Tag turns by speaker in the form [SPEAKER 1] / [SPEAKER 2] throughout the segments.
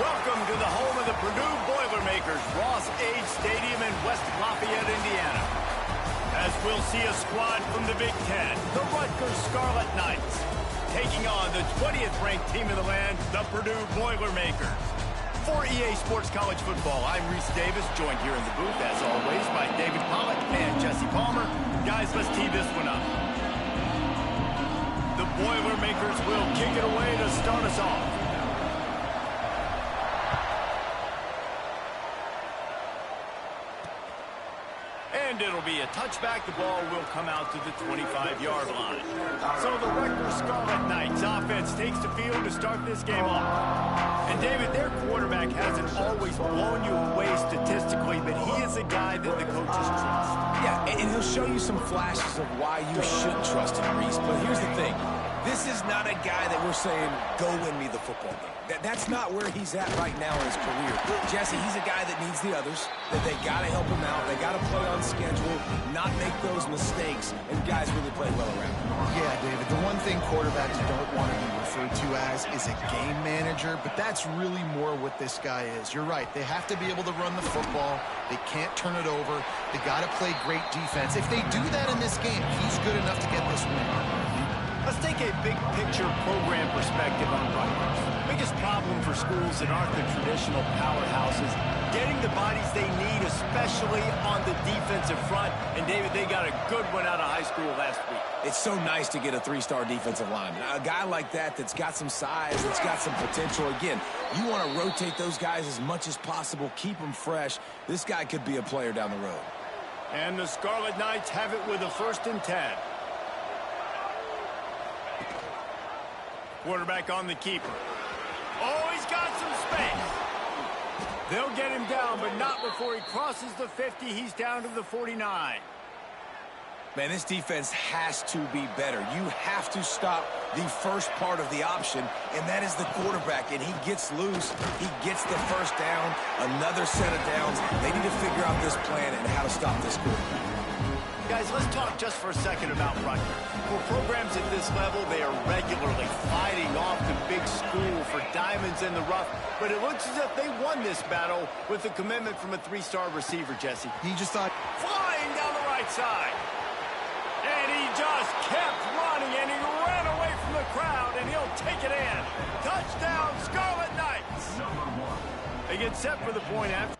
[SPEAKER 1] Welcome to the home of the Purdue Boilermakers, Ross Age Stadium in West Lafayette, Indiana. As we'll see a squad from the Big Ten, the Rutgers Scarlet Knights, taking on the 20th ranked team in the land, the Purdue Boilermakers. For EA Sports College Football, I'm Reese Davis, joined here in the booth, as always, by David Pollack and Jesse Palmer. Guys, let's tee this one up. The Boilermakers will kick it away to start us off. And it'll be a touchback. The ball will come out to the 25-yard line. So the Rutgers Scarlet Knights offense takes the field to start this game off. And David, their quarterback hasn't always blown you away statistically, but he is a guy that the coaches trust.
[SPEAKER 2] Yeah, and he'll show you some flashes of why you should trust him, Reese. But here's the thing. This is not a guy that we're saying, go win me the football game. That's not where he's at right now in his career. Jesse, he's a guy that needs the others, that they got to help him out. They got to play on schedule, not make those mistakes, and guys really play well around him.
[SPEAKER 3] Yeah, David, the one thing quarterbacks don't want to be referred to as is a game manager, but that's really more what this guy is. You're right. They have to be able to run the football. They can't turn it over. They got to play great defense. If they do that in this game, he's good enough to get this win.
[SPEAKER 1] Let's take a big-picture program perspective on Rutgers. Biggest problem for schools that aren't the traditional powerhouses, getting the bodies they need, especially on the defensive front. And, David, they got a good one out of high school last week.
[SPEAKER 2] It's so nice to get a three-star defensive lineman. A guy like that's got some size, that's got some potential. Again, you want to rotate those guys as much as possible, keep them fresh. This guy could be a player down the road.
[SPEAKER 1] And the Scarlet Knights have it with a 1st and 10. Quarterback on the keeper. Oh, he's got some space. They'll get him down, but not before he crosses the 50. He's down to the 49.
[SPEAKER 2] Man, this defense has to be better. You have to stop the first part of the option, and that is the quarterback. And he gets loose. He gets the first down, another set of downs. They need to figure out this plan and how to stop this quarterback.
[SPEAKER 1] Guys, let's talk just for a second about Rutgers. For programs at this level, they are regularly fighting off the big school for diamonds in the rough. But it looks as if they won this battle with a commitment from a 3-star receiver, Jesse.
[SPEAKER 3] He just thought...
[SPEAKER 1] Flying down the right side. And he just kept running, and he ran away from the crowd, and he'll take it in. Touchdown, Scarlet Knights. They get set for the point after.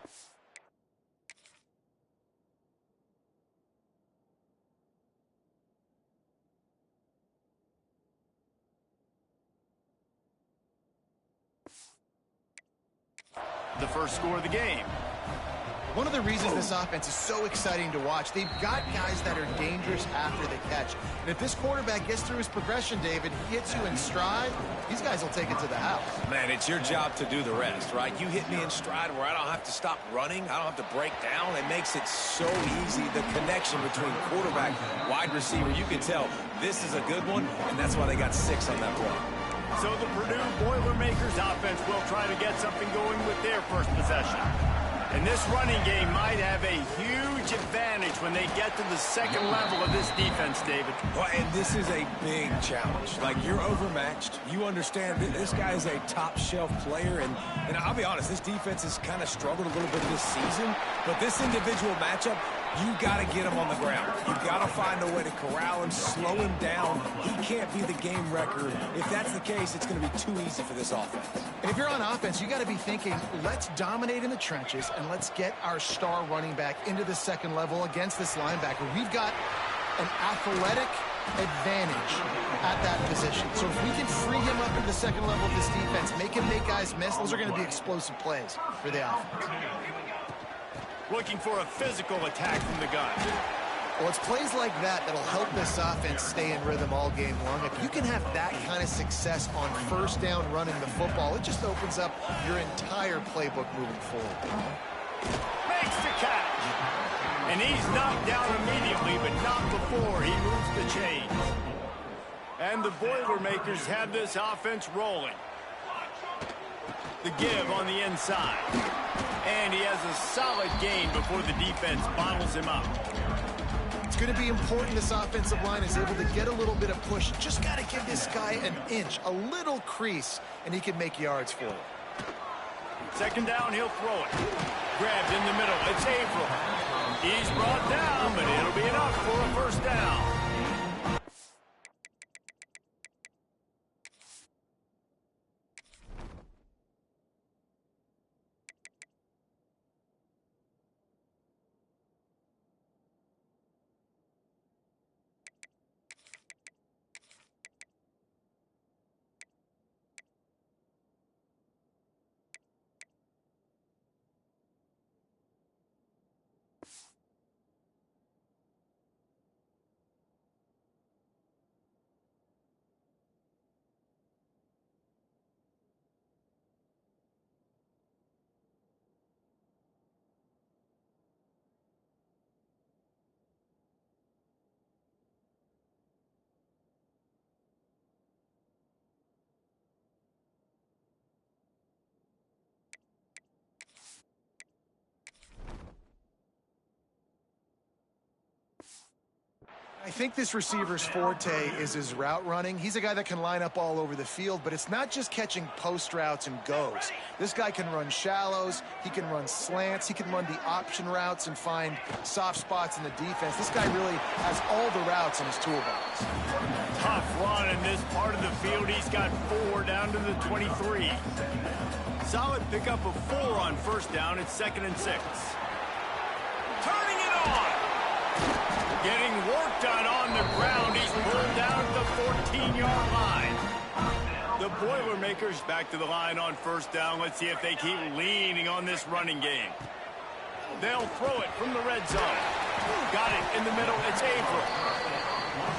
[SPEAKER 1] The first score of the game.
[SPEAKER 3] One of the reasons this offense is so exciting to watch, they've got guys that are dangerous after the catch. And if this quarterback gets through his progression, David, hits you in stride, these guys will take it to the house.
[SPEAKER 2] Man, it's your job to do the rest, right? You hit me in stride where I don't have to stop running. I don't have to break down. It makes it so easy. The connection between quarterback, wide receiver, you can tell this is a good one, and that's why they got 6 on that play.
[SPEAKER 1] So the Purdue Boilermakers offense will try to get something going with their first possession. And this running game might have a huge advantage when they get to the second level of this defense, David.
[SPEAKER 2] Well, and this is a big challenge. Like, you're overmatched. You understand this guy is a top-shelf player. And I'll be honest, this defense has kind of struggled a little bit this season. But this individual matchup, you got to get him on the ground. You got to find a way to corral him, slow him down. He can't be the game wrecker. If that's the case, it's going to be too easy for this offense.
[SPEAKER 3] And if you're on offense, you got to be thinking, let's dominate in the trenches and let's get our star running back into the second level against this linebacker. We've got an athletic advantage at that position. So if we can free him up into the second level of this defense, make him make guys miss, those are going to be explosive plays for the offense.
[SPEAKER 1] Looking for a physical attack from the gun.
[SPEAKER 3] Well, it's plays like that that'll help this offense stay in rhythm all game long. If you can have that kind of success on first down running the football, it just opens up your entire playbook moving forward.
[SPEAKER 1] Makes the catch. And he's knocked down immediately, but not before he moves the chains. And the Boilermakers have this offense rolling. The give on the inside. And he has a solid gain before the defense bottles him up.
[SPEAKER 3] It's going to be important this offensive line is able to get a little bit of push. Just got to give this guy an inch, a little crease, and he can make yards for it.
[SPEAKER 1] Second down, he'll throw it. Grabbed in the middle. It's April. He's brought down, but it'll be enough for a first down.
[SPEAKER 3] I think this receiver's forte is his route running. He's a guy that can line up all over the field, but it's not just catching post routes and goes. This guy can run shallows, he can run slants, he can run the option routes and find soft spots in the defense. This guy really has all the routes in his toolbox.
[SPEAKER 1] Tough run in this part of the field. He's got 4 down to the 23. Solid pickup of 4 on first down. It's 2nd and 6. Turning it on. Getting work done on the ground. He's pulled down at the 14-yard line. The Boilermakers back to the line on first down. Let's see if they keep leaning on this running game. They'll throw it from the red zone. Got it in the middle. It's April.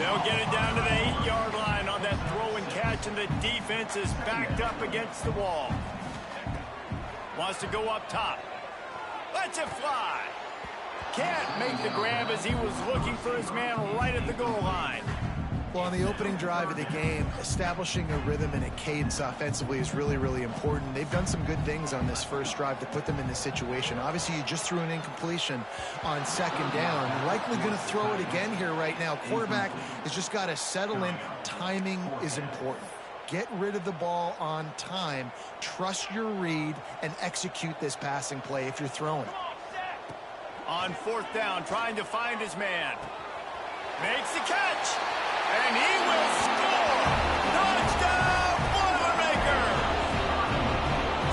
[SPEAKER 1] They'll get it down to the 8-yard line on that throw and catch, and the defense is backed up against the wall. Wants to go up top. Lets it fly. Can't make the grab as he was looking for his man right at the goal line.
[SPEAKER 3] Well, on the opening drive of the game, establishing a rhythm and a cadence offensively is really, really important. They've done some good things on this first drive to put them in this situation. Obviously, you just threw an incompletion on second down. You're likely going to throw it again here right now. Quarterback has just got to settle in. Timing is important. Get rid of the ball on time. Trust your read and execute this passing play if you're throwing it.
[SPEAKER 1] On fourth down, trying to find his man. Makes the catch. And he will score. Touchdown, Boilermakers!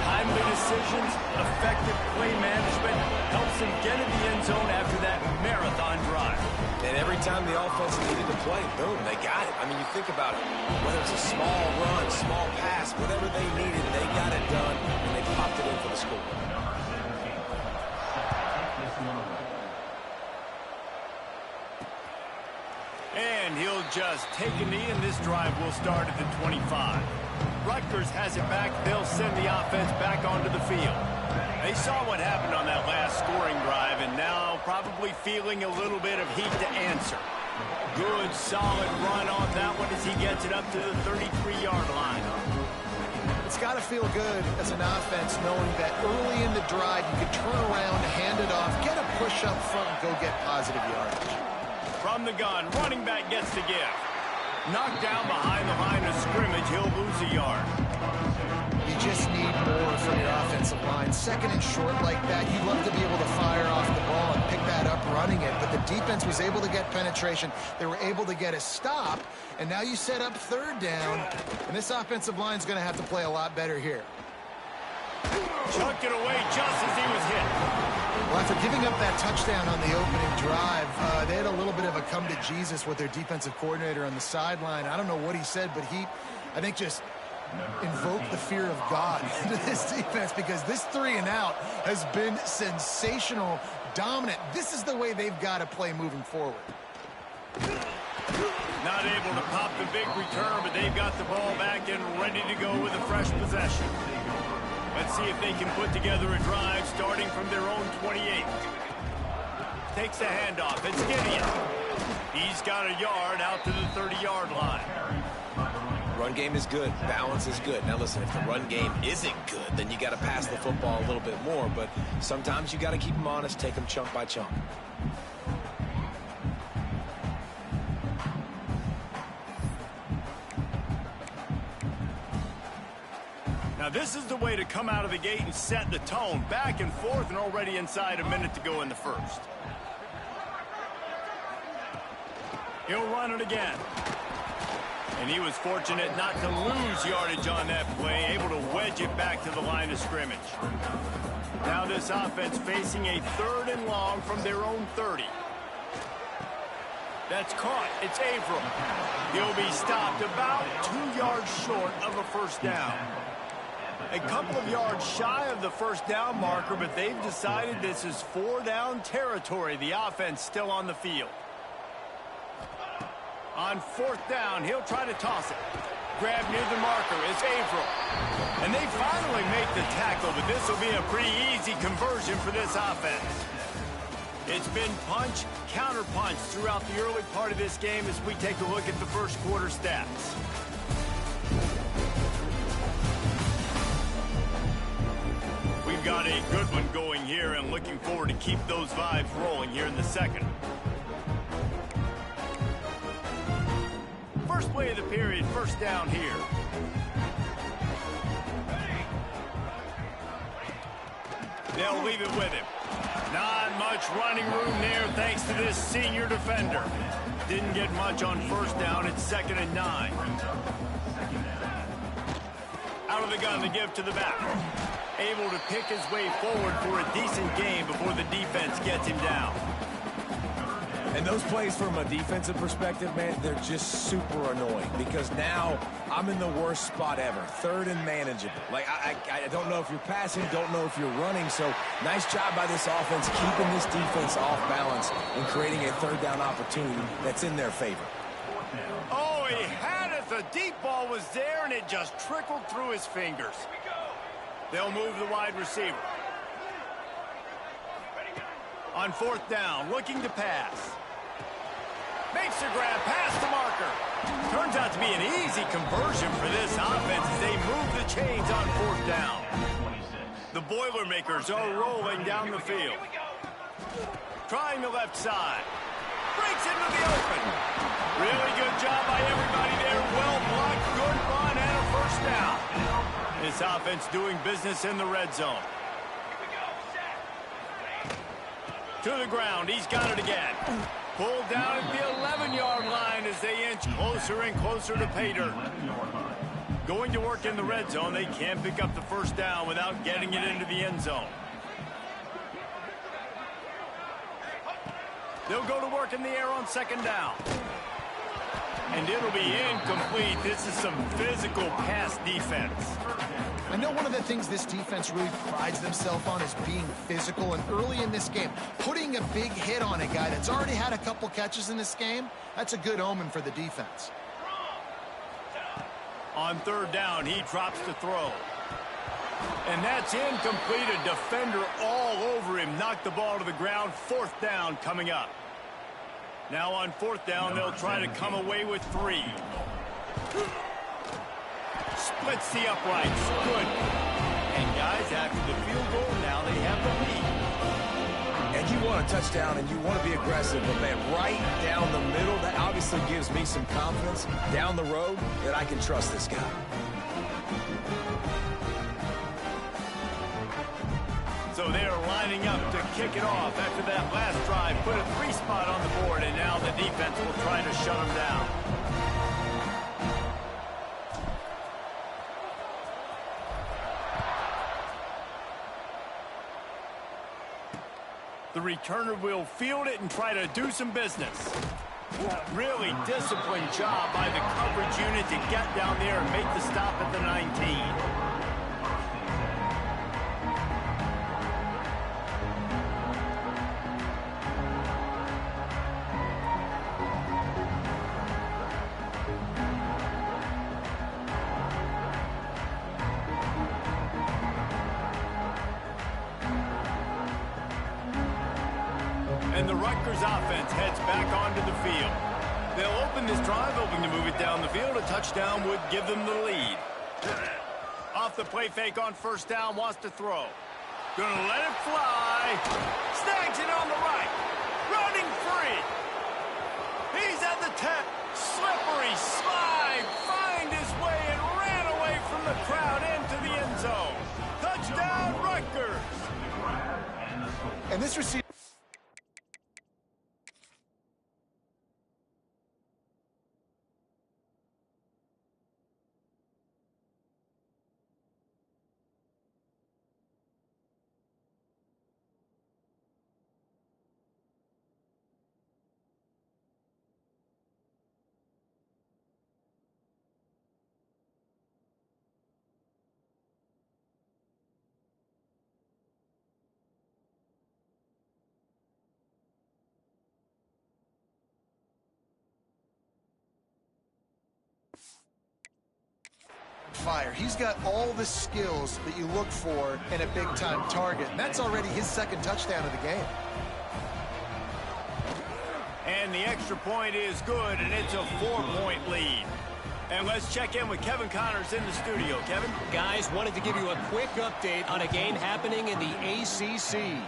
[SPEAKER 1] Timely decisions, effective play management helps him get in the end zone after that marathon drive.
[SPEAKER 2] And every time the offense needed to play, boom, they got it. I mean, you think about it. Whether it's a small run, small pass, whatever they needed, they got it done, and they popped it in for the score.
[SPEAKER 1] And he'll just take a knee, and this drive will start at the 25. Rutgers has it back. They'll send the offense back onto the field. They saw what happened on that last scoring drive, and now probably feeling a little bit of heat to answer. Good, solid run on that one as he gets it up to the 33-yard line.
[SPEAKER 3] It's got to feel good as an offense knowing that early in the drive you can turn around, hand it off, get a push up front, and go get positive yardage.
[SPEAKER 1] From the gun, running back gets the give. Knocked down behind the line of scrimmage, he'll lose a yard.
[SPEAKER 3] You just need more from your offensive line. Second and short like that, you'd love to be able to fire off the ball and pick that up running it, but the defense was able to get penetration. They were able to get a stop, and now you set up third down, and this offensive line is going to have to play a lot better here.
[SPEAKER 1] Chucked it away just as he was hit.
[SPEAKER 3] Well, after giving up that touchdown on the opening drive, they had a little bit of a come to Jesus with their defensive coordinator on the sideline. I don't know what he said, but he, I think, just invoked the fear of God into this defense, because this 3 and out has been sensational, dominant. This is the way they've got to play moving forward.
[SPEAKER 1] Not able to pop the big return, but they've got the ball back and ready to go with a fresh possession. Let's see if they can put together a drive starting from their own 28. Takes the handoff. It's Gideon. He's got a yard out to the 30-yard line.
[SPEAKER 2] Run game is good. Balance is good. Now listen, if the run game isn't good, then you got to pass the football a little bit more. But sometimes you got to keep them honest, take them chunk by chunk.
[SPEAKER 1] Now this is the way to come out of the gate and set the tone. Back and forth and already inside a minute to go in the first. He'll run it again. And he was fortunate not to lose yardage on that play, able to wedge it back to the line of scrimmage. Now this offense facing a 3rd and long from their own 30. That's caught. It's Averill. He'll be stopped about 2 yards short of a first down. A couple of yards shy of the first down marker, but they've decided this is 4-down territory. The offense still on the field. On 4th down, he'll try to toss it. Grab near the marker is Averill. And they finally make the tackle, but this will be a pretty easy conversion for this offense. It's been punch, counter punch throughout the early part of this game as we take a look at the first quarter stats. We've got a good one going here and looking forward to keep those vibes rolling here in the second. First play of the period, first down here. They'll leave it with him. Not much running room there thanks to this senior defender. Didn't get much on first down. It's 2nd and 9. Out of the gun to give to the back. Able to pick his way forward for a decent game before the defense gets him down.
[SPEAKER 2] And those plays from a defensive perspective, man, they're just super annoying because now I'm in the worst spot ever. 3rd and manageable. Like, I don't know if you're passing, don't know if you're running. So nice job by this offense keeping this defense off balance and creating a 3rd down opportunity that's in their favor.
[SPEAKER 1] Oh, he had it. The deep ball was there, and it just trickled through his fingers. They'll move the wide receiver. On 4th down, looking to pass. Makes the grab past the marker. Turns out to be an easy conversion for this offense as they move the chains on 4th down. The Boilermakers are rolling down the field. Trying the left side. Breaks into the open. Really good job by everybody there. Well blocked, good run, and a first down. This offense doing business in the red zone. To the ground, he's got it again. Pulled down at the 11-yard line as they inch closer and closer to pay dirt. Going to work in the red zone, they can't pick up the first down without getting it into the end zone. They'll go to work in the air on 2nd down. And it'll be incomplete. This is some physical pass defense.
[SPEAKER 3] I know one of the things this defense really prides themselves on is being physical, and early in this game, putting a big hit on a guy that's already had a couple catches in this game, that's a good omen for the defense.
[SPEAKER 1] On 3rd down, he drops to throw. And that's incomplete. A defender all over him. Knocked the ball to the ground. 4th down coming up. Now on 4th down, they'll try to come away with 3. Splits the uprights. Good. And guys, after the field goal, now they have the lead.
[SPEAKER 2] And you want a touchdown and you want to be aggressive, but man, right down the middle, that obviously gives me some confidence down the road that I can trust this guy.
[SPEAKER 1] So they're lining up to kick it off after that last drive. Put a 3 spot on the board, and now the defense will try to shut them down. The returner will field it and try to do some business. Really disciplined job by the coverage unit to get down there and make the stop at the 19. And the Rutgers offense heads back onto the field. They'll open this drive, hoping to move it down the field. A touchdown would give them the lead. Off the play fake on 1st down, wants to throw. Gonna let it fly. Snags it on the right. Running free. He's at the 10. Slippery slide. Find his way and ran away from the crowd into the end
[SPEAKER 3] And this receiver... fire. He's got all the skills that you look for in a big-time target. And that's already his second touchdown of the game.
[SPEAKER 1] And the extra point is good, and it's a 4-point lead. And let's check in with Kevin Connors in the studio. Kevin?
[SPEAKER 4] Guys, wanted to give you a quick update on a game happening in the ACC.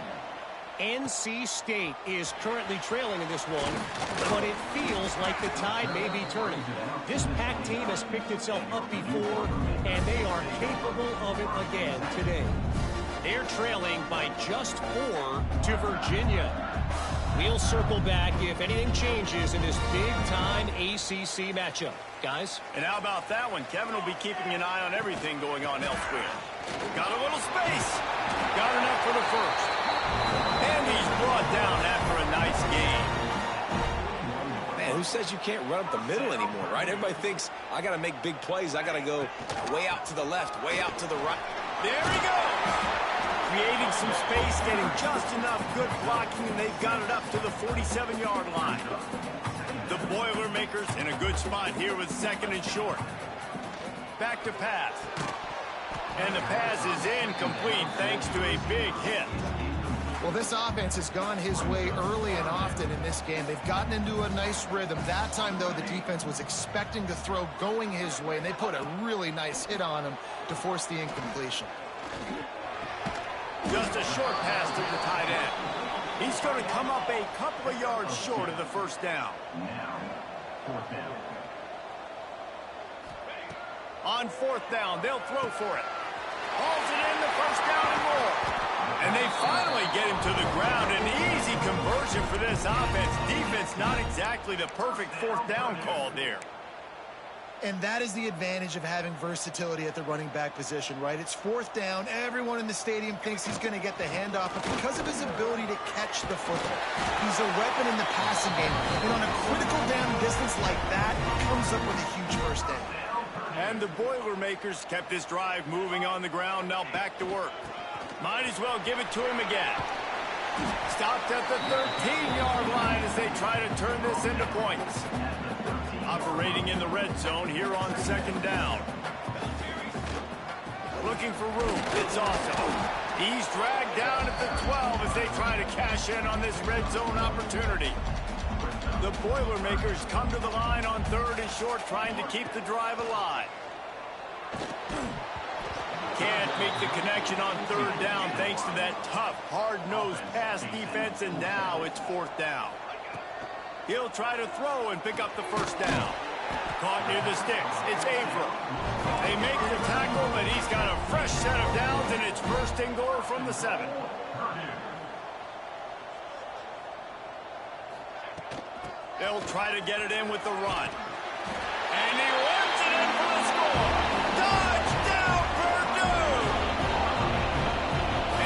[SPEAKER 4] NC State is currently trailing in this one, but it feels like the tide may be turning. This Pac team has picked itself up before, and they are capable of it again today. They're trailing by just 4 to Virginia. We'll circle back if anything changes in this big-time ACC matchup. Guys?
[SPEAKER 1] And how about that one? Kevin will be keeping an eye on everything going on elsewhere. Got a little space. Got enough for the first. And he's brought down after a nice game.
[SPEAKER 2] Man, who says you can't run up the middle anymore, right? Everybody thinks, I got to make big plays. I got to go way out to the left, way out to the right.
[SPEAKER 1] There he goes. Creating some space, getting just enough good blocking, and they've got it up to the 47-yard line. The Boilermakers in a good spot here with second and short. Back to pass. And the pass is incomplete thanks to a big hit.
[SPEAKER 3] Well, this offense has gone his way early and often in this game. They've gotten into a nice rhythm. That time, though, the defense was expecting to throw going his way, and they put a really nice hit on him to force the incompletion.
[SPEAKER 1] Just a short pass to the tight end. He's going to come up a couple of yards short of the first down.
[SPEAKER 5] Fourth down.
[SPEAKER 1] On fourth down, they'll throw for it. Hauls it in, the first down and more. And they finally get him to the ground. An easy conversion for this offense. Defense not exactly the perfect fourth down call there.
[SPEAKER 3] And that is the advantage of having versatility at the running back position, right? It's fourth down. Everyone in the stadium thinks he's going to get the handoff, but because of his ability to catch the football, he's a weapon in the passing game. And on a critical down distance like that, he comes up with a huge first down.
[SPEAKER 1] And the Boilermakers kept this drive moving on the ground. Now back to work. Might as well give it to him again. Stopped at the 13-yard line as they try to turn this into points. Operating in the red zone here on second down. Looking for room. It's awesome. He's dragged down at the 12 as they try to cash in on this red zone opportunity. The Boilermakers come to the line on third and short, trying to keep the drive alive. Can't make the connection on third down thanks to that tough, hard-nosed pass defense, and now it's fourth down. He'll try to throw and pick up the first down. Caught near the sticks. It's Averill. They make the tackle, but he's got a fresh set of downs, and it's first and goal from the 7. They'll try to get it in with the run. And he runs it in for the score. Touchdown, Purdue!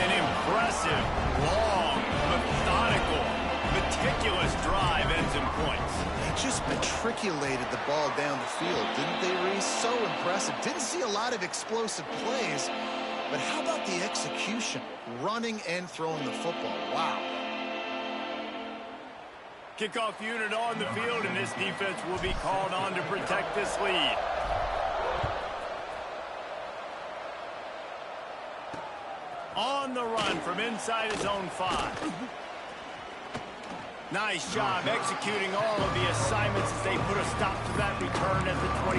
[SPEAKER 1] An impressive, long, methodical, meticulous drive ends in points.
[SPEAKER 3] They just matriculated the ball down the field, didn't they, Reese? So impressive. Didn't see a lot of explosive plays, but how about the execution? Running and throwing the football. Wow.
[SPEAKER 1] Kickoff unit on the field, and this defense will be called on to protect this lead. On the run from inside his own 5. Nice job executing all of the assignments as they put a stop to that return at the 22.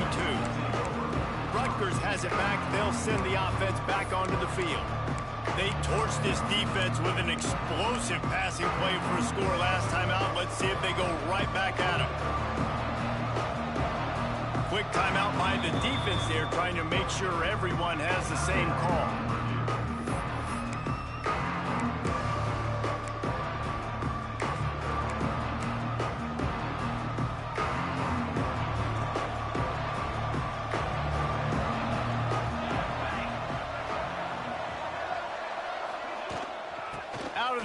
[SPEAKER 1] Rutgers has it back. They'll send the offense back onto the field. They torched this defense with an explosive passing play for a score last time out. Let's see if they go right back at him. Quick timeout by the defense there, trying to make sure everyone has the same call.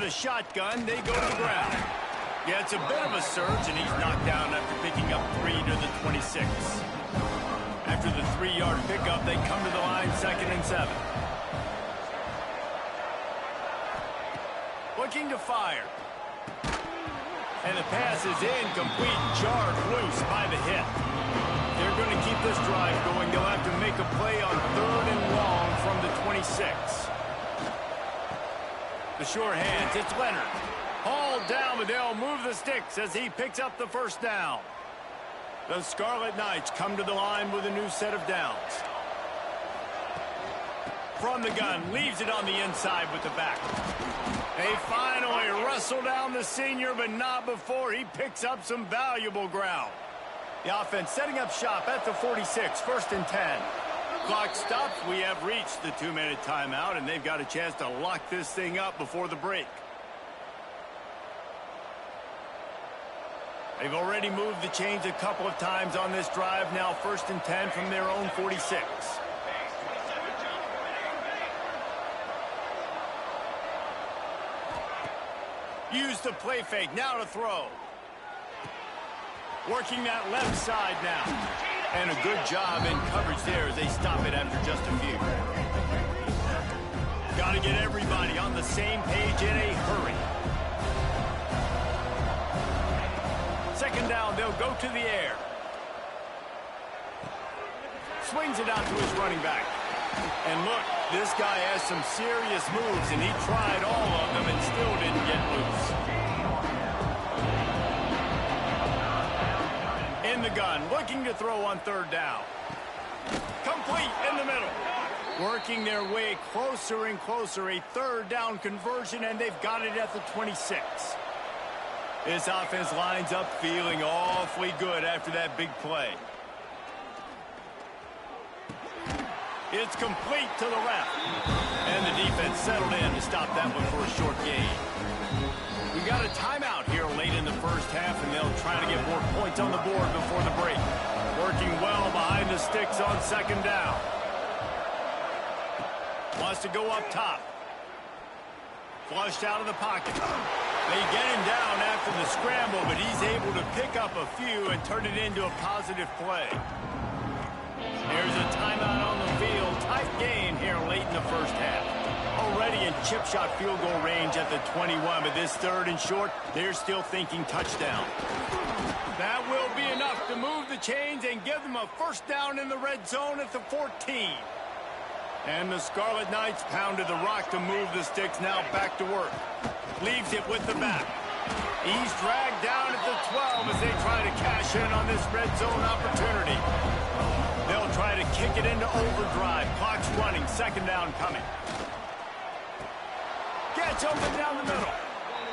[SPEAKER 1] the shotgun, they go to the ground. Yeah, it's a bit of a surge, and he's knocked down after picking up 3 to the 26. After the 3-yard pickup, they come to the line 2nd and 7. Looking to fire. And the pass is incomplete, jarred loose by the hit. They're going to keep this drive going. They'll have to make a play on 3rd and long from the 26. The sure hands, it's Leonard. Hauled down, but they'll move the sticks as he picks up the 1st down. The Scarlet Knights come to the line with a new set of downs. From the gun, leaves it on the inside with the back. They finally wrestle down the senior, but not before he picks up some valuable ground. The offense setting up shop at the 46, 1st and 10. Clock stops. We have reached the 2-minute timeout, and they've got a chance to lock this thing up before the break. They've already moved the chains a couple of times on this drive. Now 1st and 10 from their own 46. Use the play fake, now to throw. Working that left side now. And a good job in coverage there as they stop it after just a few. Got to get everybody on the same page in a hurry. 2nd down, they'll go to the air. Swings it out to his running back. And look, this guy has some serious moves, and he tried all of them and still didn't get loose. In the gun, looking to throw on 3rd down. Complete in the middle. Working their way closer and closer, a 3rd down conversion, and they've got it at the 26. This offense lines up feeling awfully good after that big play. It's complete to the left. And the defense settled in to stop that one for a short gain. We've got a timeout here late in the 1st half, and they'll try to get more points on the board before the break. Working well behind the sticks on 2nd down. Wants to go up top. Flushed out of the pocket. They get him down after the scramble, but he's able to pick up a few and turn it into a positive play. There's a timeout on the field. Tight game here late in the 1st half. Already in chip shot field goal range at the 21, but this 3rd and short, they're still thinking touchdown. That will be enough to move the chains and give them a 1st down in the red zone at the 14. And the Scarlet Knights pounded the rock to move the sticks, now back to work. Leaves it with the back. He's dragged down at the 12 as they try to cash in on this red zone opportunity. They'll try to kick it into overdrive. Clock's running. 2nd down coming. Gets open down the middle.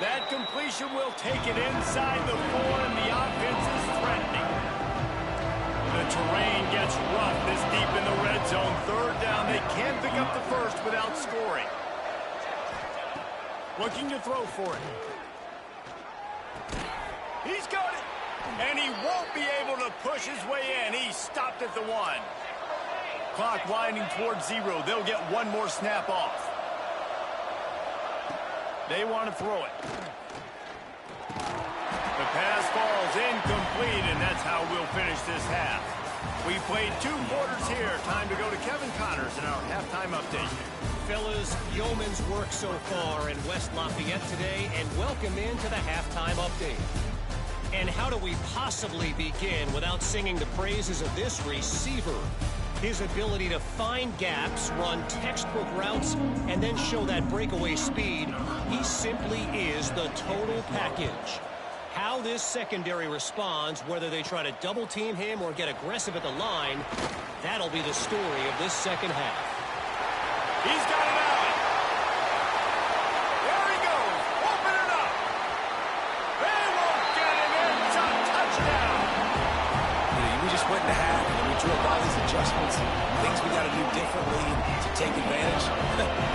[SPEAKER 1] That completion will take it inside the 4, and the offense is threatening. The terrain gets rough this deep in the red zone. 3rd down. They can't pick up the 1st without scoring. Looking to throw for it. He's got it. And he won't be able to push his way in. He stopped at the 1. Clock winding towards 0. They'll get one more snap off. They want to throw it. The pass falls incomplete, and that's how we'll finish this half. We played 2 quarters here. Time to go to Kevin Connors in our halftime update.
[SPEAKER 4] Fellas, yeoman's work so far in West Lafayette today, and welcome into the halftime update. And how do we possibly begin without singing the praises of this receiver? His ability to find gaps, run textbook routes, and then show that breakaway speed. He simply is the total package. How this secondary responds, whether they try to double-team him or get aggressive at the line, that'll be the story of this 2nd half.
[SPEAKER 1] He's got it out. There he goes. Open it up. They won't get him in. It's a touchdown.
[SPEAKER 2] We just went to half, and we drilled all these adjustments, things we got to do differently to take advantage.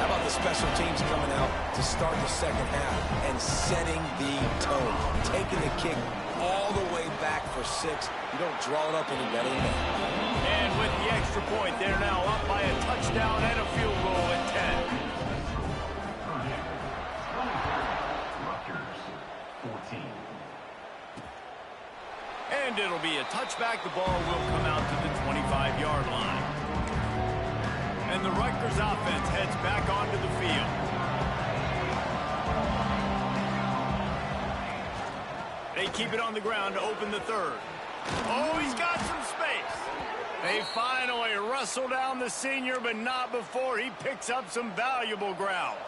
[SPEAKER 2] How about the special teams coming out to start the 2nd half and setting the tone, taking the kick all the way back for 6. You don't draw it up any better than that.
[SPEAKER 1] And with the extra point, they're now up by a touchdown and a field goal at 10. And it'll be a touchback. The ball will come out to the 25-yard line. And the Rutgers offense heads back onto the field. They keep it on the ground to open the third. Oh, he's got some space. They finally wrestle down the senior, but not before he picks up some valuable ground.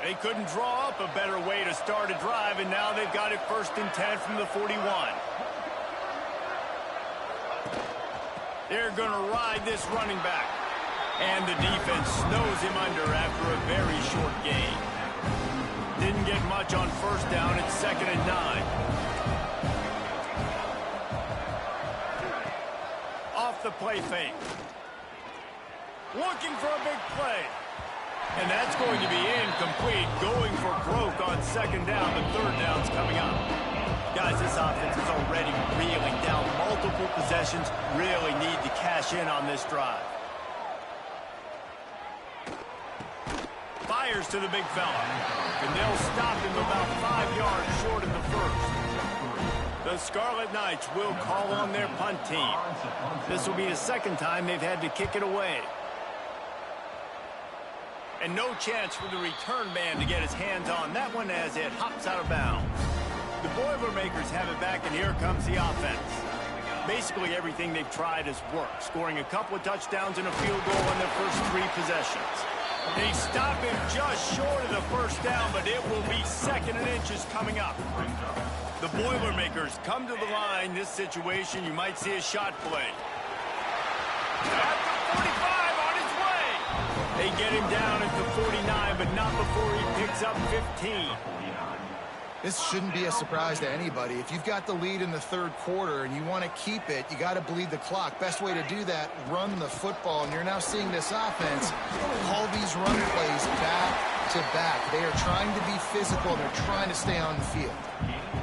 [SPEAKER 1] They couldn't draw up a better way to start a drive, and now they've got it 1st and 10 from the 41. They're going to ride this running back. And the defense snows him under after a very short gain. Didn't get much on 1st down. It's 2nd and 9. Off the play fake. Looking for a big play. And that's going to be incomplete. Going for broke on 2nd down. The 3rd down's coming up. Guys, this offense is already reeling down multiple possessions. Really need to cash in on this drive. Fires to the big fella. And they'll stop him about 5 yards short in the 1st. The Scarlet Knights will call on their punt team. This will be the 2nd time they've had to kick it away. And no chance for the return man to get his hands on that one as it hops out of bounds. The Boilermakers have it back, and here comes the offense. Basically everything they've tried has worked, scoring a couple of touchdowns and a field goal on their first 3 possessions. They stop him just short of the 1st down, but it will be 2nd and inches coming up. The Boilermakers come to the line. This situation, you might see a shot play. At the 45, on his way. They get him down at the 49, but not before he picks up 15.
[SPEAKER 3] This shouldn't be a surprise to anybody. If you've got the lead in the 3rd quarter and you want to keep it, you got to bleed the clock. Best way to do that, run the football. And you're now seeing this offense call these run plays back to back. They are trying to be physical. They're trying to stay on the field.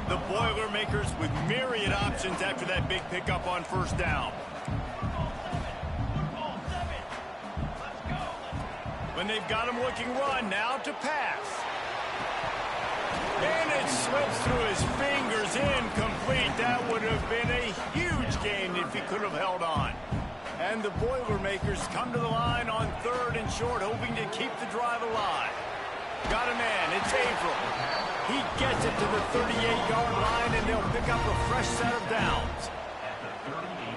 [SPEAKER 1] The Boilermakers with myriad options after that big pickup on 1st down. When they've got him looking run, now to pass. And it slips through his fingers, incomplete. That would have been a huge gain if he could have held on. And the Boilermakers come to the line on 3rd and short, hoping to keep the drive alive. Got a man, it's Averill. He gets it to the 38-yard line, and they'll pick up a fresh set of downs.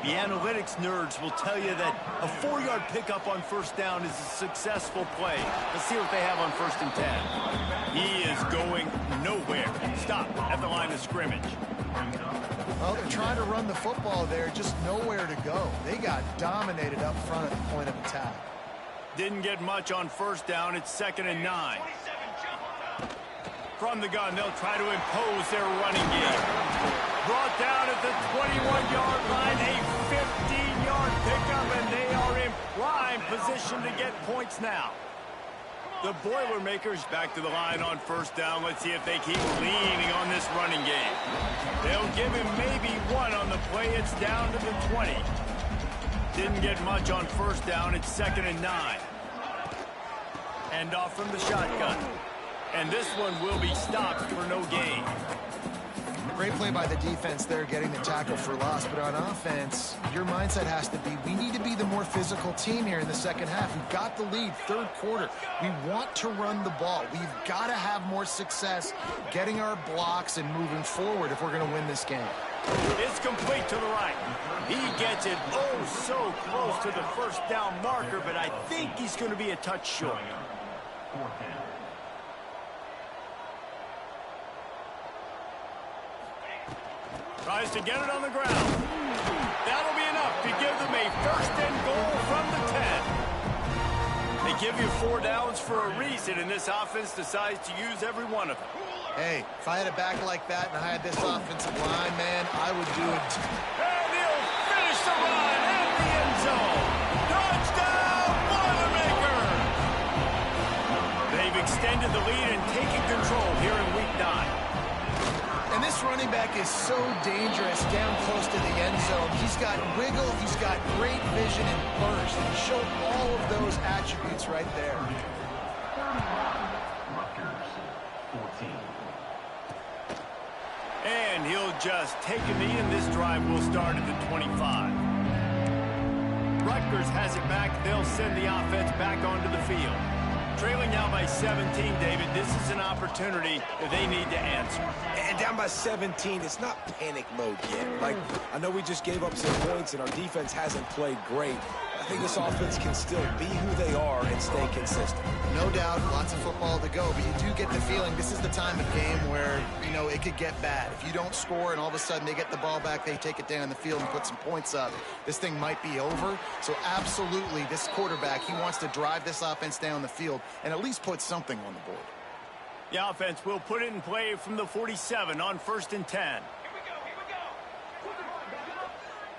[SPEAKER 1] The analytics nerds will tell you that a 4-yard pickup on 1st down is a successful play. Let's see what they have on 1st and 10. He is going nowhere. Stop at the line of scrimmage.
[SPEAKER 3] Well, they're trying to run the football there, just nowhere to go. They got dominated up front at the point of attack.
[SPEAKER 1] Didn't get much on 1st down. It's 2nd and 9. From the gun, they'll try to impose their running game. Brought down at the 21-yard line, a 15-yard pickup, and they are in prime position to get points now. The Boilermakers back to the line on 1st down. Let's see if they keep leaning on this running game. They'll give him maybe 1 on the play. It's down to the 20. Didn't get much on 1st down. It's 2nd and 9. End off from the shotgun. And this one will be stopped for no gain.
[SPEAKER 3] Great play by the defense there, getting the tackle for loss. But on offense, your mindset has to be, we need to be the more physical team here in the 2nd half. We've got the lead, 3rd quarter. We want to run the ball. We've got to have more success getting our blocks and moving forward if we're going to win this game.
[SPEAKER 1] It's complete to the right. He gets it oh so close to the 1st down marker, but I think he's going to be a touch short. Tries to get it on the ground. That'll be enough to give them a 1st and goal from the 10. They give you 4 downs for a reason, and this offense decides to use every one of them.
[SPEAKER 3] Hey, if I had a back like that and I had this offensive line, man, I would do it.
[SPEAKER 1] And he'll finish the run at the end zone. Touchdown, Boilermakers! They've extended the lead and taken control here in Week 9.
[SPEAKER 3] And this running back is so dangerous down close to the end zone. He's got wiggle, he's got great vision and burst. And he showed all of those attributes right there.
[SPEAKER 1] And and he'll just take a knee, and this drive will start at the 25. Rutgers has it back. They'll send the offense back onto the field. Trailing now by 17, David. This is an opportunity that they need to answer.
[SPEAKER 2] And down by 17, it's not panic mode yet. Like, I know we just gave up some points and our defense hasn't played great. I think this offense can still be who they are and stay consistent.
[SPEAKER 3] No doubt, lots of football to go, but you do get the feeling this is the time of game where, you know, it could get bad. If you don't score and all of a sudden they get the ball back, they take it down the field and put some points up, this thing might be over. So absolutely, this quarterback, he wants to drive this offense down the field and at least put something on the board.
[SPEAKER 1] The offense will put it in play from the 47 on 1st and 10.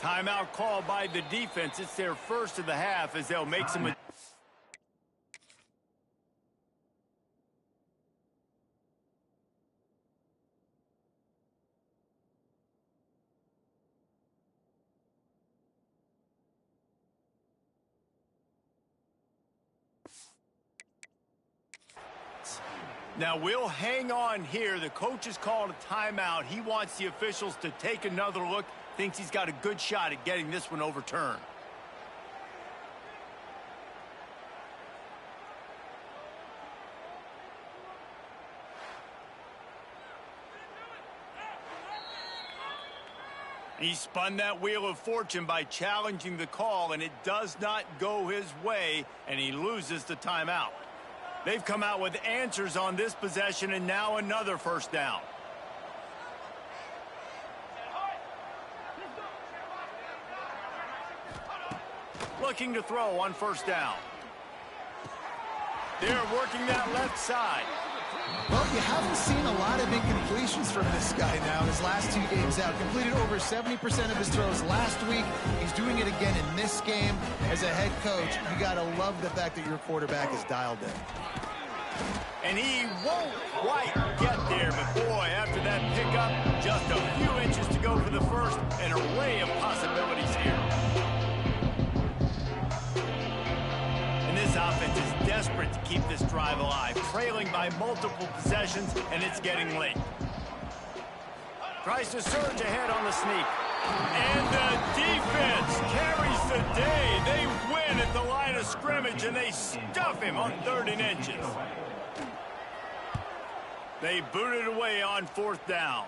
[SPEAKER 1] Timeout called by the defense. It's their first of the half as they'll make some... Now, we'll hang on here. The coach has called a timeout. He wants the officials to take another look. Thinks he's got a good shot at getting this one overturned. He spun that wheel of fortune by challenging the call, and it does not go his way, and he loses the timeout. They've come out with answers on this possession, and now another first down. Looking to throw on first down. They're working that left side.
[SPEAKER 3] Well, you haven't seen a lot of incompletions from this guy now his last 2 games out. Completed over 70% of his throws last week. He's doing it again in this game. As a head coach, you got to love the fact that your quarterback is dialed in.
[SPEAKER 1] And he won't quite get there, but boy, after that pickup, just a few inches to go for the first. An array of possibilities here. And this offense is desperate to keep this drive alive, trailing by multiple possessions, and it's getting late. Tries to surge ahead on the sneak. And the defense carries the day. They win at the line of scrimmage, and they stuff him on 3rd and inches. They boot it away on 4th down.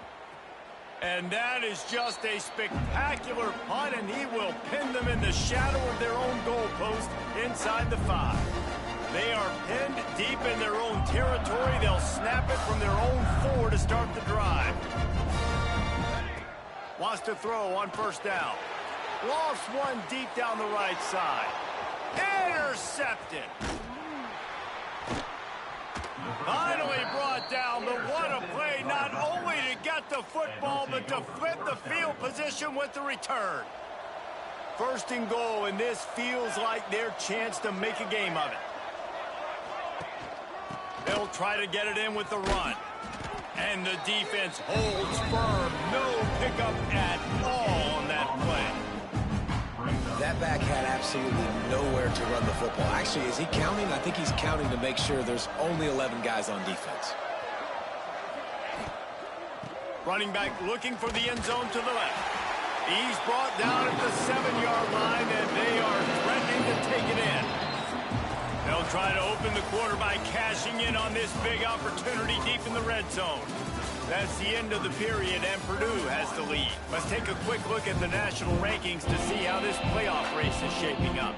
[SPEAKER 1] And that is just a spectacular punt, and he will pin them in the shadow of their own goalpost inside the 5. They are pinned deep in their own territory. They'll snap it from their own 4 to start the drive. Wants to throw on first down. Lofts one deep down the right side. Intercepted. Finally brought down, but what a play, not only to get the football, but to flip the field position with the return. 1st and goal, and this feels like their chance to make a game of it. They'll try to get it in with the run. And the defense holds firm. No pickup at all on that play.
[SPEAKER 2] That back had absolutely nowhere to run the football. Actually, is he counting? I think he's counting to make sure there's only 11 guys on defense.
[SPEAKER 1] Running back looking for the end zone to the left. He's brought down at the 7-yard line, and they are threatening to take it in. They'll try to open the quarter by cashing in on this big opportunity deep in the red zone. That's the end of the period, and Purdue has the lead. Let's take a quick look at the national rankings to see how this playoff race is shaping up.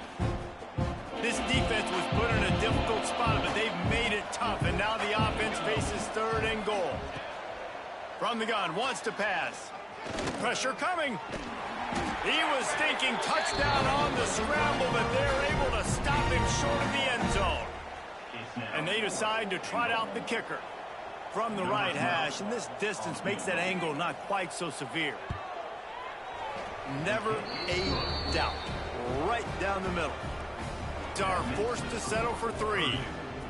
[SPEAKER 1] This defense was put in a difficult spot, but they've made it tough, and now the offense faces 3rd and goal. From the gun, wants to pass. Pressure coming. He was thinking touchdown on the scramble, but they're able to stop him short of the end zone. And they decide to trot out the kicker from the right hash, and this distance makes that angle not quite so severe. Never a doubt. Right down the middle. Are forced to settle for 3.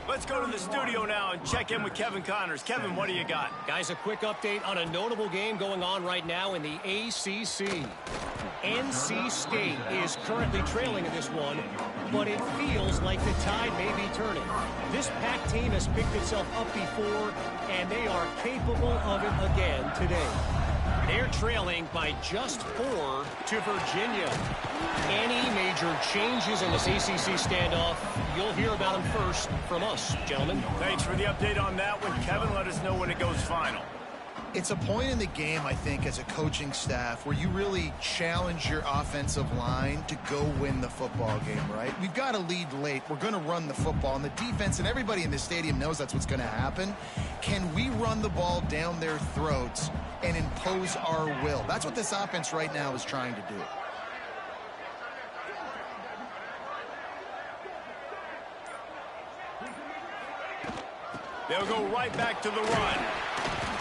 [SPEAKER 1] Let's go to the studio now and check in with Kevin Connors. Kevin, what do you got?
[SPEAKER 4] Guys, a quick update on a notable game going on right now in the ACC. NC State is currently trailing in this one, but it feels like the tide may be turning. This Pac team has picked itself up before, and they are capable of it again today. They're trailing by just 4 to Virginia. Any major changes in this ACC standoff, you'll hear about them first from us, gentlemen.
[SPEAKER 1] Thanks for the update on that one, Kevin. Let us know when it goes final.
[SPEAKER 3] It's a point in the game, I think, as a coaching staff where you really challenge your offensive line to go win the football game, right? We've got to lead late. We're going to run the football. And the defense and everybody in the stadium knows that's what's going to happen. Can we run the ball down their throats and impose our will? That's what this offense right now is trying to do.
[SPEAKER 1] They'll go right back to the run.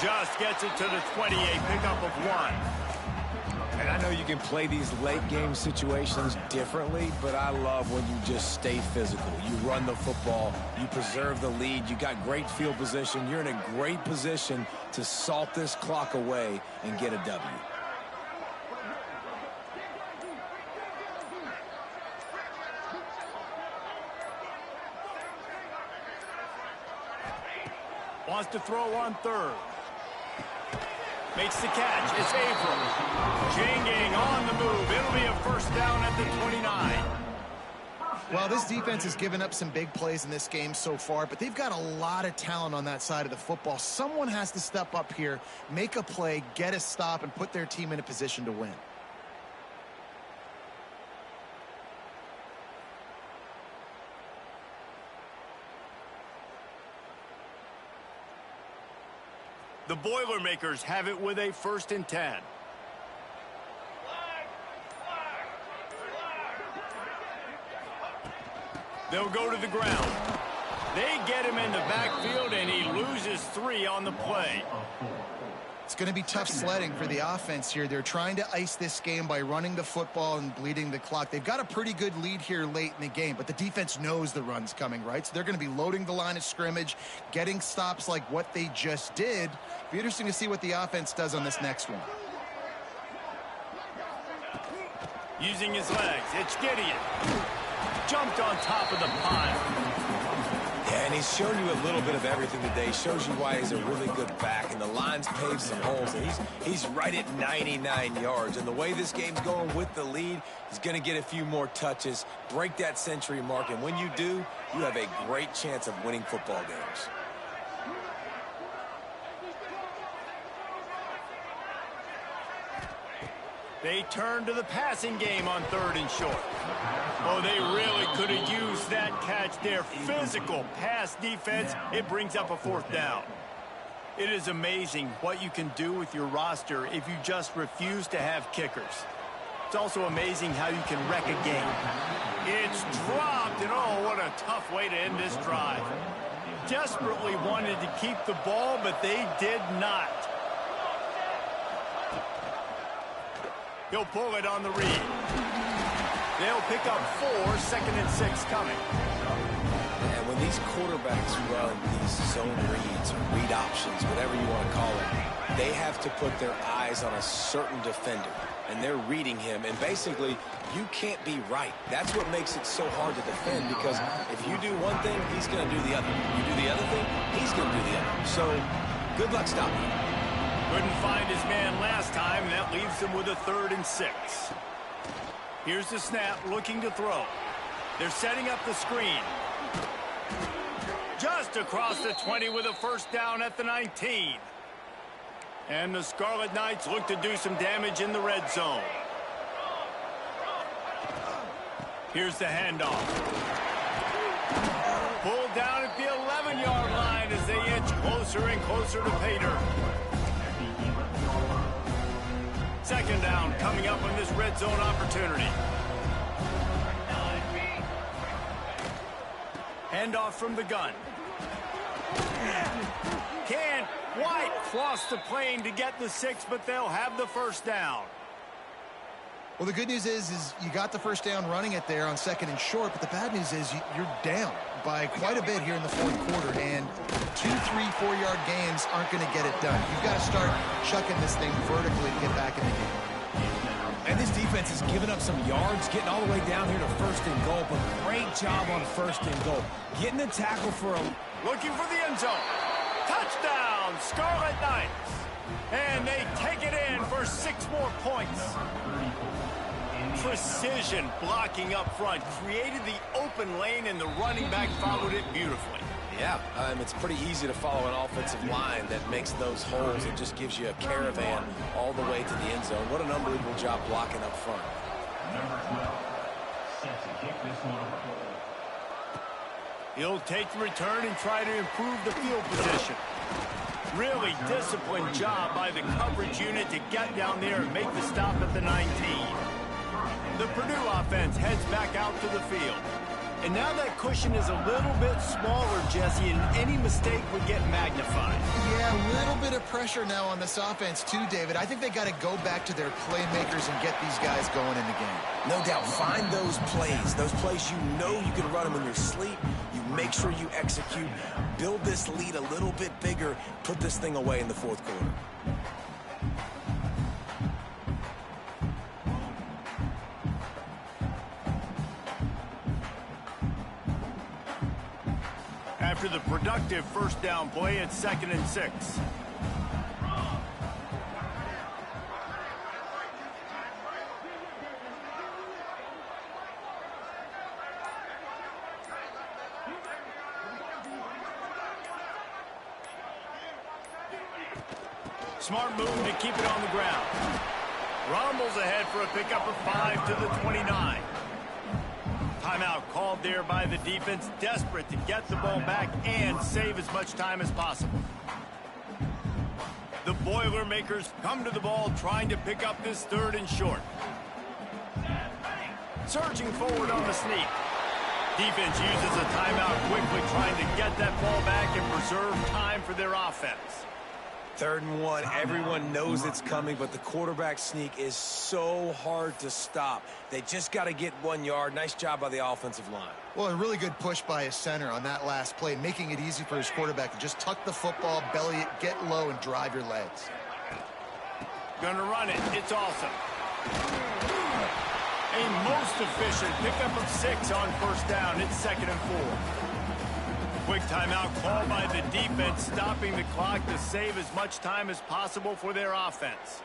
[SPEAKER 1] Just gets it to the 28, pickup of 1.
[SPEAKER 2] And I know you can play these late game situations differently, but I love when you just stay physical. You run the football, you preserve the lead, you got great field position, you're in a great position to salt this clock away and get a W.
[SPEAKER 1] Wants to throw on third. Makes the catch. It's Avram. Jinging on the move. It'll be a first down at the 29.
[SPEAKER 3] Well, this defense has given up some big plays in this game so far, but they've got a lot of talent on that side of the football. Someone has to step up here, make a play, get a stop, and put their team in a position to win.
[SPEAKER 1] The Boilermakers have it with a 1st and 10. They'll go to the ground. They get him in the backfield, and he loses 3 on the play.
[SPEAKER 3] It's going to be tough sledding for the offense here. They're trying to ice this game by running the football and bleeding the clock. They've got a pretty good lead here late in the game, but the defense knows the run's coming, right? So they're going to be loading the line of scrimmage, getting stops like what they just did. It'll be interesting to see what the offense does on this next one.
[SPEAKER 1] Using his legs, it's Gideon. Jumped on top of the pile.
[SPEAKER 2] Yeah, and he's shown you a little bit of everything today. Shows you why he's a really good back, and the line's paved some holes. And he's right at 99 yards. And the way this game's going with the lead, he's going to get a few more touches, break that century mark. And when you do, you have a great chance of winning football games.
[SPEAKER 1] They turn to the passing game on 3rd and short. Oh, they really could have used that catch there. Physical pass defense. It brings up a 4th down. It is amazing what you can do with your roster if you just refuse to have kickers. It's also amazing how you can wreck a game. It's dropped, and oh, what a tough way to end this drive. Desperately wanted to keep the ball, but they did not. He'll pull it on the read. They'll pick up 4, 2nd and 6 coming.
[SPEAKER 2] And when these quarterbacks run these zone reads or read options, whatever you want to call it, they have to put their eyes on a certain defender. And they're reading him. And basically, you can't be right. That's what makes it so hard to defend, because if you do one thing, he's going to do the other. You do the other thing, he's going to do the other. So, good luck stopping him.
[SPEAKER 1] Couldn't find his man last time, and that leaves him with a 3rd and 6. Here's the snap, looking to throw. They're setting up the screen. Just across the 20 with a 1st down at the 19. And the Scarlet Knights look to do some damage in the red zone. Here's the handoff. Pulled down at the 11-yard line as they inch closer and closer to pay dirt. 2nd down coming up on this red zone opportunity. Handoff from the gun. Can White cross the plane to get the 6, but they'll have the 1st down.
[SPEAKER 3] Well, the good news is you got the 1st down running it there on 2nd and short, but the bad news is you're down by quite a bit here in the 4th quarter, and 2, 3, 4-yard gains aren't going to get it done. You've got to start chucking this thing vertically to get back in the game.
[SPEAKER 2] And this defense has given up some yards, getting all the way down here to 1st and goal, but great job on 1st and goal. Getting the tackle for a...
[SPEAKER 1] Looking for the end zone. Touchdown, Scarlet Knights. And they take it in for 6 more points. Precision blocking up front created the open lane, and the running back followed it beautifully.
[SPEAKER 2] Yeah, it's pretty easy to follow an offensive line that makes those holes and just gives you a caravan all the way to the end zone. What an unbelievable job blocking up front.
[SPEAKER 5] Number 12, set to kick this one away.
[SPEAKER 1] He'll take the return and try to improve the field position. Really disciplined job by the coverage unit to get down there and make the stop at the 19. The Purdue offense heads back out to the field. And now that cushion is a little bit smaller, Jesse, and any mistake would get magnified.
[SPEAKER 3] Yeah, a little bit of pressure now on this offense too, David. I think they got to go back to their playmakers and get these guys going in the game.
[SPEAKER 2] No doubt, find those plays you know you can run them in your sleep. You make sure you execute, build this lead a little bit bigger, put this thing away in the fourth quarter.
[SPEAKER 1] After the productive first down play, it's 2nd and 6. Smart move to keep it on the ground. Rumbles ahead for a pickup of 5 to the 29. Timeout called there by the defense, desperate to get the ball back and save as much time as possible. The Boilermakers come to the ball trying to pick up this 3rd and short. Surging forward on the sneak. Defense uses a timeout quickly, trying to get that ball back and preserve time for their offense.
[SPEAKER 2] 3rd and 1, everyone knows it's coming, but the quarterback sneak is so hard to stop. They just got to get 1 yard. Nice job by the offensive line.
[SPEAKER 3] Well, a really good push by his center on that last play, making it easy for his quarterback to just tuck the football, belly it, get low, and drive your legs.
[SPEAKER 1] Gonna run it. It's awesome. A most efficient pickup of 6 on first down. It's 2nd and 4. Quick timeout called by the defense, stopping the clock to save as much time as possible for their offense.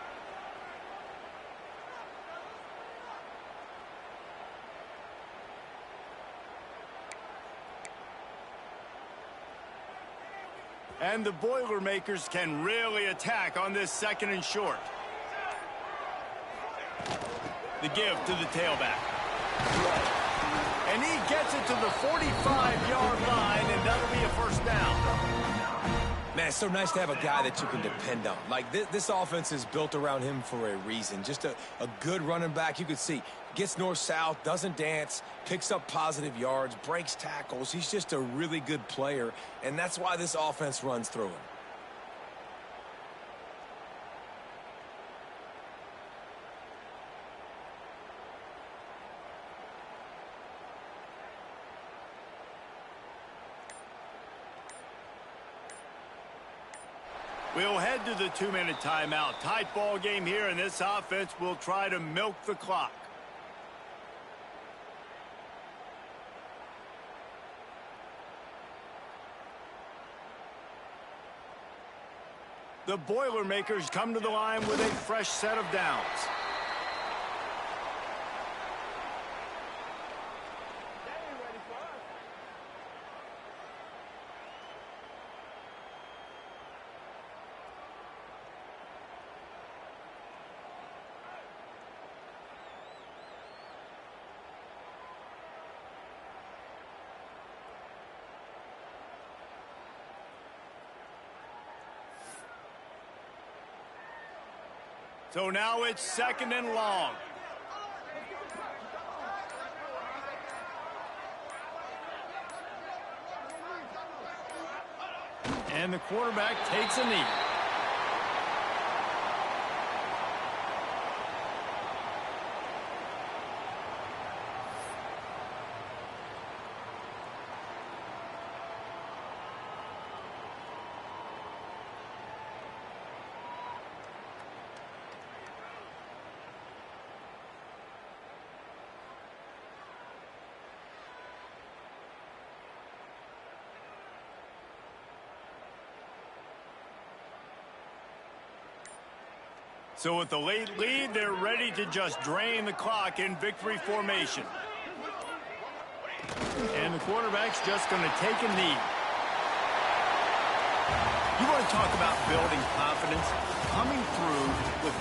[SPEAKER 1] And the Boilermakers can really attack on this 2nd and short. The give to the tailback. And he gets it to the 45-yard line, and that'll be a first down.
[SPEAKER 2] Man, it's so nice to have a guy that you can depend on. Like, this offense is built around him for a reason. Just a good running back. You can see, gets north-south, doesn't dance, picks up positive yards, breaks tackles. He's just a really good player, and that's why this offense runs through him.
[SPEAKER 1] We'll head to the 2-minute timeout. Tight ball game here, and this offense will try to milk the clock. The Boilermakers come to the line with a fresh set of downs. So now it's 2nd and long. And the quarterback takes a knee. So with the late lead, they're ready to just drain the clock in victory formation. And the quarterback's just going to take a knee. You want to talk about building confidence? Coming through with